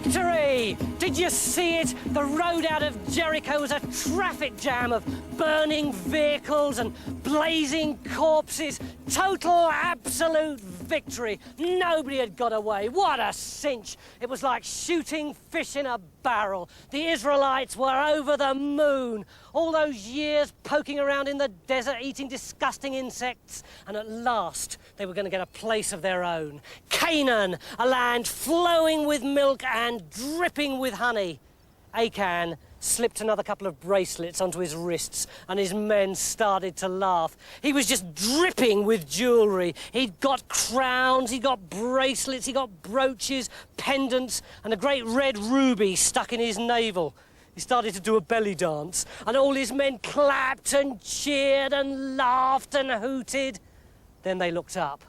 Victory! Did you see it? The road out of Jericho was a traffic jam of burning vehicles and blazing corpses. Total, absolute victory. Nobody had got away. What a cinch. It was like shooting fish in a barrel. The Israelites were over the moon. All those years poking around in the desert, eating disgusting insects, and at last they were going to get a place of their own. Canaan, a land flowing with milk and dripping with honey. Achan slipped another couple of bracelets onto his wrists and his men started to laugh. He was just dripping with jewellery. He'd got crowns, he got bracelets, he got brooches, pendants, and a great red ruby stuck in his navel. He started to do a belly dance, and all his men clapped and cheered and laughed and hooted. Then they looked up,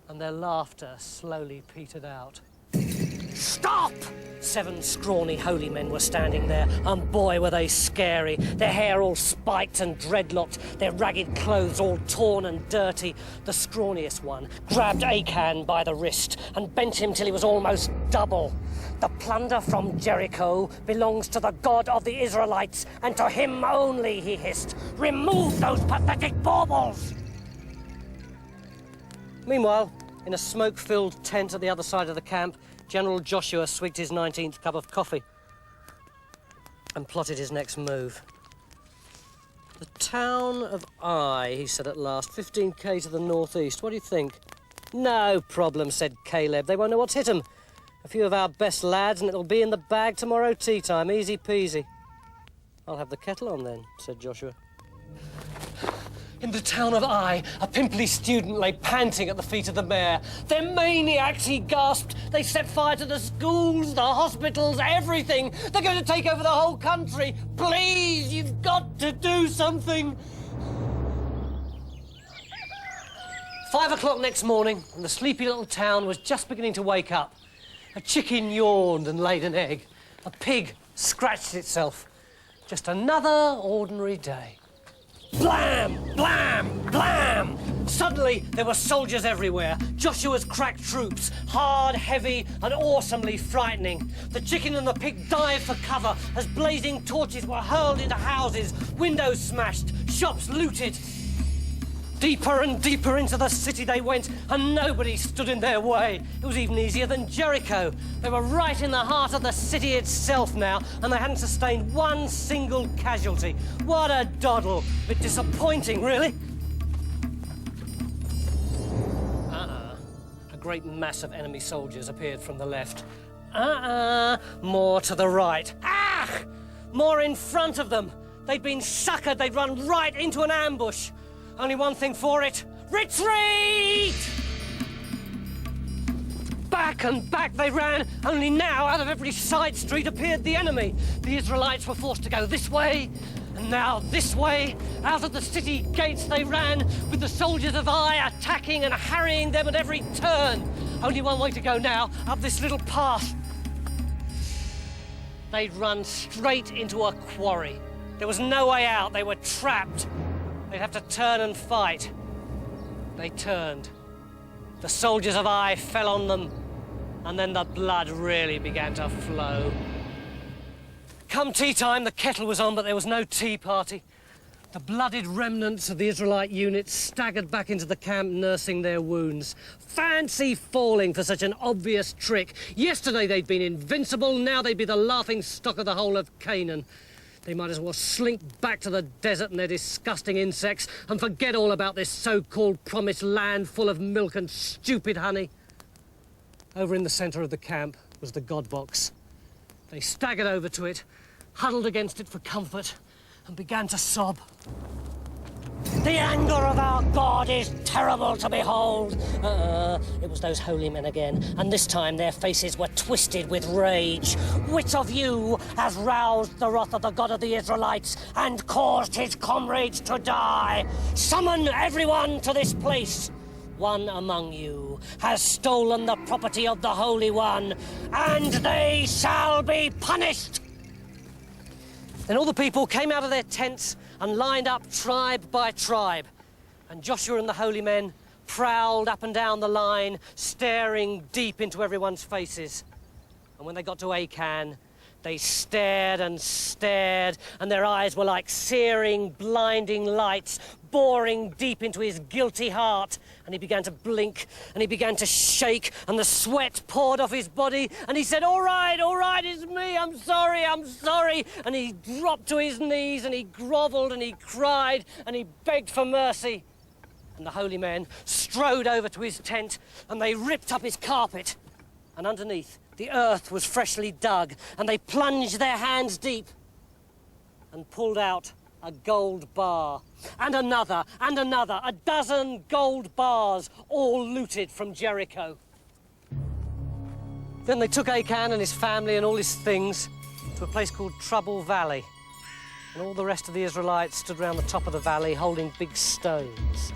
and their laughter slowly petered out. Stop! 7 scrawny holy men were standing there, and boy were they scary. Their hair all spiked and dreadlocked, their ragged clothes all torn and dirty. The scrawniest one grabbed Achan by the wrist and bent him till he was almost double. The plunder from Jericho belongs to the God of the Israelites, and to him only, he hissed. Remove those pathetic baubles! Meanwhile, in a smoke-filled tent at the other side of the camp, General Joshua swigged his 19th cup of coffee and plotted his next move. The town of Ai, he said at last, 15k to the northeast. What do you think? No problem, said Caleb. They won't know what's hit 'em. A few of our best lads, and it'll be in the bag tomorrow tea time. Easy peasy. I'll have the kettle on then, said Joshua. In the town of Ai, a pimply student lay panting at the feet of the mayor. They're maniacs, he gasped. They set fire to the schools, the hospitals, everything. They're going to take over the whole country. Please, you've got to do something. 5 o'clock next morning, and the sleepy little town was just beginning to wake up. A chicken yawned and laid an egg. A pig scratched itself. Just another ordinary day. Blam! Blam! Blam! Suddenly, there were soldiers everywhere. Joshua's crack troops, hard, heavy, and awesomely frightening. The chicken and the pig dived for cover as blazing torches were hurled into houses, windows smashed, shops looted. Deeper and deeper into the city they went, and nobody stood in their way. It was even easier than Jericho. They were right in the heart of the city itself now, and they hadn't sustained one single casualty. What a doddle. A bit disappointing, really. A great mass of enemy soldiers appeared from the left. More to the right. More in front of them. They'd been suckered. They'd run right into an ambush. Only one thing for it. Retreat! Back and back they ran, only now out of every side street appeared the enemy. The Israelites were forced to go this way, and now this way. Out of the city gates they ran, with the soldiers of Ai attacking and harrying them at every turn. Only one way to go now, up this little path. They'd run straight into a quarry. There was no way out, they were trapped. They'd have to turn and fight. They turned. The soldiers of Ai fell on them, and then the blood really began to flow. Come tea time, the kettle was on, but there was no tea party. The blooded remnants of the Israelite units staggered back into the camp, nursing their wounds. Fancy falling for such an obvious trick. Yesterday they'd been invincible, now they'd be the laughing stock of the whole of Canaan. They might as well slink back to the desert and their disgusting insects and forget all about this so-called promised land full of milk and stupid honey. Over in the centre of the camp was the God box. They staggered over to it, huddled against it for comfort, and began to sob. The anger of our God is terrible to behold. It was those holy men again, and this time their faces were twisted with rage. Which of you has roused the wrath of the God of the Israelites and caused his comrades to die? Summon everyone to this place. One among you has stolen the property of the Holy One, and they shall be punished. Then all the people came out of their tents and lined up tribe by tribe. And Joshua and the holy men prowled up and down the line, staring deep into everyone's faces. And when they got to Achan, they stared and stared, and their eyes were like searing, blinding lights, boring deep into his guilty heart. And he began to blink, and he began to shake, and the sweat poured off his body, and he said, all right, it's me, I'm sorry. And he dropped to his knees, and he grovelled, and he cried, and he begged for mercy. And the holy men strode over to his tent, and they ripped up his carpet. And underneath, the earth was freshly dug, and they plunged their hands deep and pulled out a gold bar, and another, a dozen gold bars, all looted from Jericho. Then they took Achan and his family and all his things to a place called Trouble Valley. And all the rest of the Israelites stood round the top of the valley holding big stones.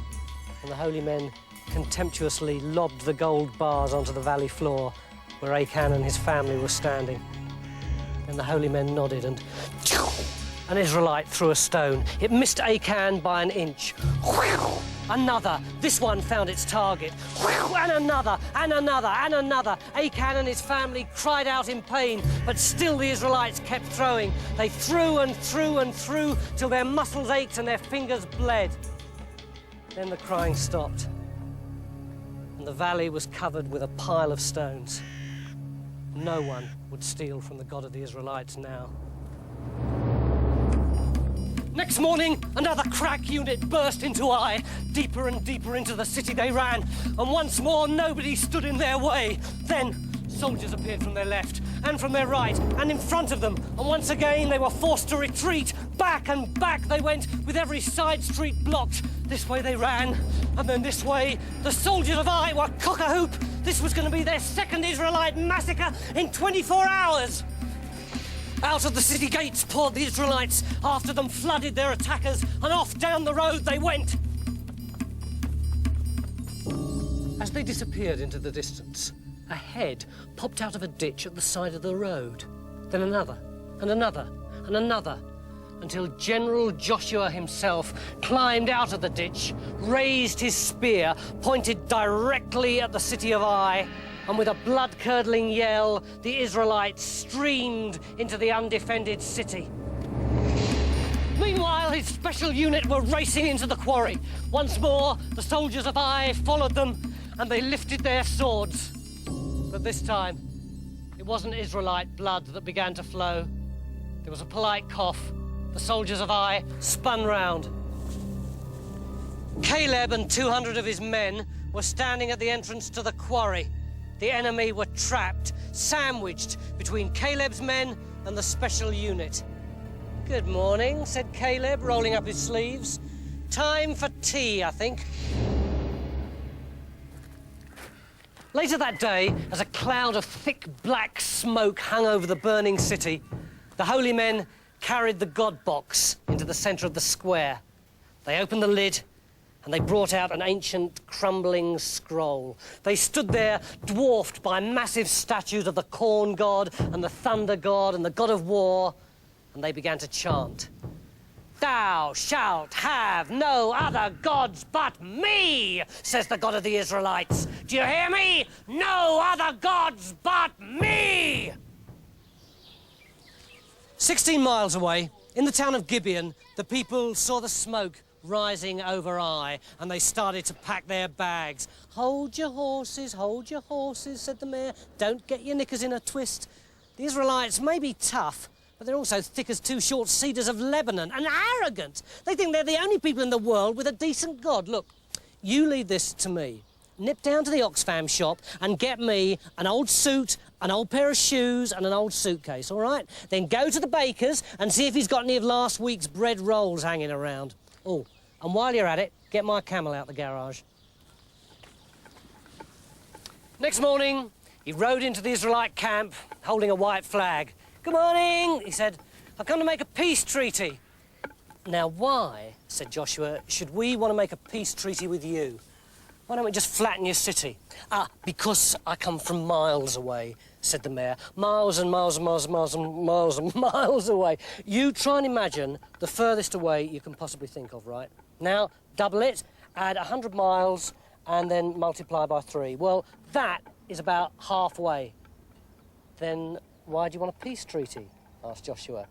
And the holy men contemptuously lobbed the gold bars onto the valley floor where Achan and his family were standing. Then the holy men nodded, and an Israelite threw a stone. It missed Achan by an inch. Another. This one found its target. And another. Achan and his family cried out in pain, but still the Israelites kept throwing. They threw and threw and threw till their muscles ached and their fingers bled. Then the crying stopped, and the valley was covered with a pile of stones. No one would steal from the God of the Israelites now. Next morning, another crack unit burst into Ai. Deeper and deeper into the city they ran, and once more nobody stood in their way. Then soldiers appeared from their left and from their right and in front of them, and once again they were forced to retreat. Back and back they went, with every side street blocked. This way they ran, and then this way. The soldiers of Ai were cock-a-hoop. This was going to be their second Israelite massacre in 24 hours. Out of the city gates poured the Israelites. After them flooded their attackers, and off down the road they went. As they disappeared into the distance, a head popped out of a ditch at the side of the road. Then another, and another, and another, until General Joshua himself climbed out of the ditch, raised his spear, pointed directly at the city of Ai, and with a blood-curdling yell, the Israelites streamed into the undefended city. Meanwhile, his special unit were racing into the quarry. Once more, the soldiers of Ai followed them, and they lifted their swords. But this time, it wasn't Israelite blood that began to flow. There was a polite cough. The soldiers of Ai spun round. Caleb and 200 of his men were standing at the entrance to the quarry. The enemy were trapped, sandwiched between Caleb's men and the special unit. Good morning, said Caleb, rolling up his sleeves. Time for tea, I think. Later that day, as a cloud of thick black smoke hung over the burning city, the holy men carried the God box into the centre of the square. They opened the lid, and they brought out an ancient, crumbling scroll. They stood there, dwarfed by massive statues of the corn god and the thunder god and the god of war, and they began to chant. Thou shalt have no other gods but me, says the God of the Israelites. Do you hear me? No other gods but me! 16 miles away, in the town of Gibeon, the people saw the smoke rising over Ai, and they started to pack their bags. Hold your horses, said the mayor. Don't get your knickers in a twist. The Israelites may be tough, but they're also thick as two short cedars of Lebanon, and arrogant. They think they're the only people in the world with a decent God. Look, you leave this to me. Nip down to the Oxfam shop and get me an old suit, an old pair of shoes and an old suitcase, all right? Then go to the baker's and see if he's got any of last week's bread rolls hanging around. Oh, and while you're at it, get my camel out the garage. Next morning, he rode into the Israelite camp holding a white flag. Good morning, he said. I've come to make a peace treaty. Now, why, said Joshua, should we want to make a peace treaty with you? Why don't we just flatten your city? Because I come from miles away, said the mayor. Miles and miles and miles and miles and miles and miles away. You try and imagine the furthest away you can possibly think of, right? Now, double it, add 100 miles, and then multiply by 3. Well, that is about halfway. Then why do you want a peace treaty? Asked Joshua.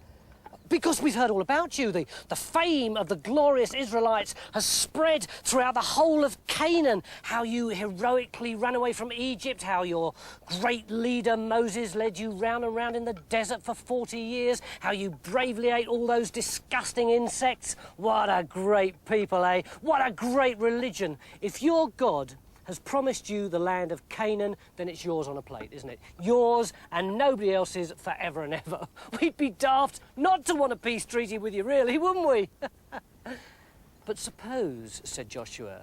Because we've heard all about you. The fame of the glorious Israelites has spread throughout the whole of Canaan. How you heroically ran away from Egypt, how your great leader Moses led you round and round in the desert for 40 years, how you bravely ate all those disgusting insects. What a great people, eh? What a great religion. If your God has promised you the land of Canaan, then it's yours on a plate, isn't it? Yours and nobody else's forever and ever. We'd be daft not to want a peace treaty with you, really, wouldn't we? But suppose, said Joshua,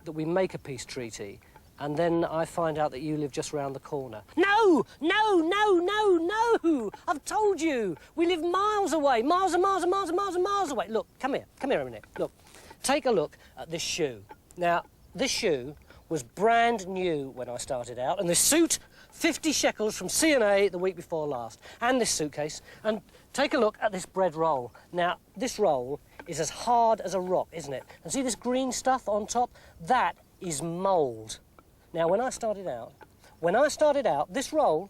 that we make a peace treaty and then I find out that you live just round the corner. No! No, no, no, no! I've told you! We live miles away, miles and miles and miles and miles and miles away. Look, come here a minute. Look, take a look at this shoe. Now, this shoe was brand new when I started out, and this suit, 50 shekels from C&A the week before last, and this suitcase. And take a look at this bread roll. Now, this roll is as hard as a rock, isn't it? And see this green stuff on top? That is mould. Now, when I started out, this roll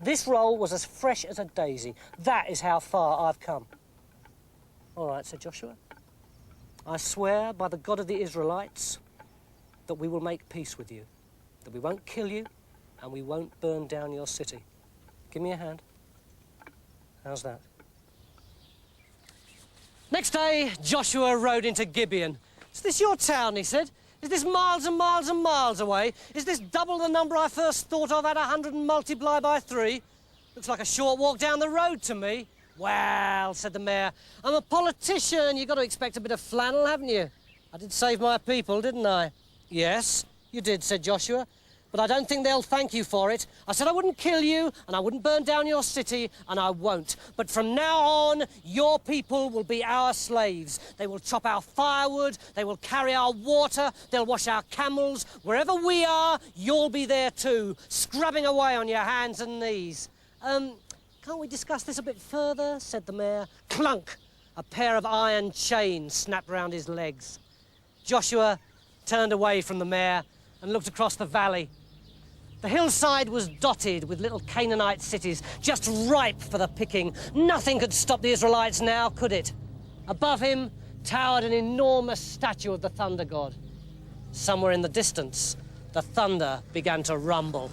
was as fresh as a daisy. That is how far I've come. All right, said Joshua. I swear by the God of the Israelites that we will make peace with you, that we won't kill you and we won't burn down your city. Give me a hand. How's that? Next day, Joshua rode into Gibeon. Is this your town, he said? Is this miles and miles and miles away? Is this double the number I first thought of at 100 and multiply by 3? Looks like a short walk down the road to me. Well, said the mayor, I'm a politician. You've got to expect a bit of flannel, haven't you? I did save my people, didn't I? Yes, you did, said Joshua, but I don't think they'll thank you for it. I said I wouldn't kill you, and I wouldn't burn down your city, and I won't. But from now on, your people will be our slaves. They will chop our firewood, they will carry our water, they'll wash our camels. Wherever we are, you'll be there too, scrubbing away on your hands and knees. Can't we discuss this a bit further, said the mayor. Clunk! A pair of iron chains snapped round his legs. Joshua turned away from the mayor and looked across the valley. The hillside was dotted with little Canaanite cities, just ripe for the picking. Nothing could stop the Israelites now, could it? Above him towered an enormous statue of the thunder god. Somewhere in the distance, the thunder began to rumble.